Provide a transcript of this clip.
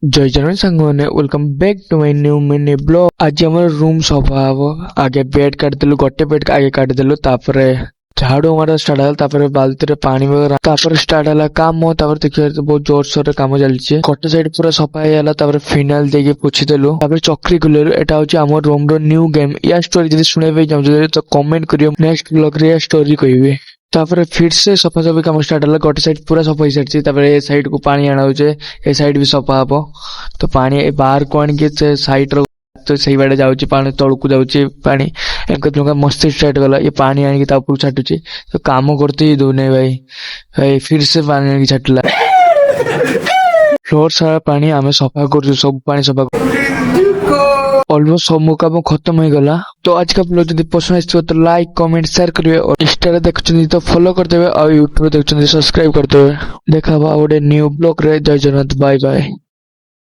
जय जगन्नाथ सांगने welcome back to my new mini blog. आज हमर रूम सफा हबो। आगे बेड काट देलु, गोटे बेड आगे काट देलु, तापरे झाड़ू मारा स्टार्ट हल, तापरे बाल्टी रे पानी वगैरह, तापरे स्टार्ट हला काम। तापरे देखिए बहुत जोर सोर काम चलछि। गोटे साइड पूरा सफा हैला, तापरे फिनाइल देके पोछि देलु, तापरे चक्री खुलेलु। एटा होछि हमर रूम रो न्यू गेम। या स्टोरी जदि सुनेबे चाहू तो कमेंट करियो, नेक्स्ट ब्लॉग रे स्टोरी कहबे। तापर फिर से सफा सफी काम स्टार्ट हला। गोटे साइड पूरा सफा हो सारी। तापर ए साइड को पानी आना होचे, ए साइड भी सफा हबो। तो पानी बाहर को आन के साइड रो तो सही बाड़े जाउची, पानी तळकु जाउची पानी। एनका जोंगा मस्ती स्टार्ट गला। ये पानी आन के ता ऊपर छाटुची। तो काम करते ही दोने भाई फिर से पानी आन के छाटला। फ्लोर सारा पानी आमे सफा कर, सब पानी सफा ऑलमोस्ट सब मौका खत्म हो गला। तो आज का ब्लॉग जब पसंद आए तो लाइक कमेंट शेयर करिए, और इंस्टा रे देखछन तो फॉलो कर देबे, और यूट्यूब रे देखछन सब्सक्राइब कर देबे। देखा बा गोटे न्यू ब्लॉग रे। जय जगन्नाथ, बाय बाय।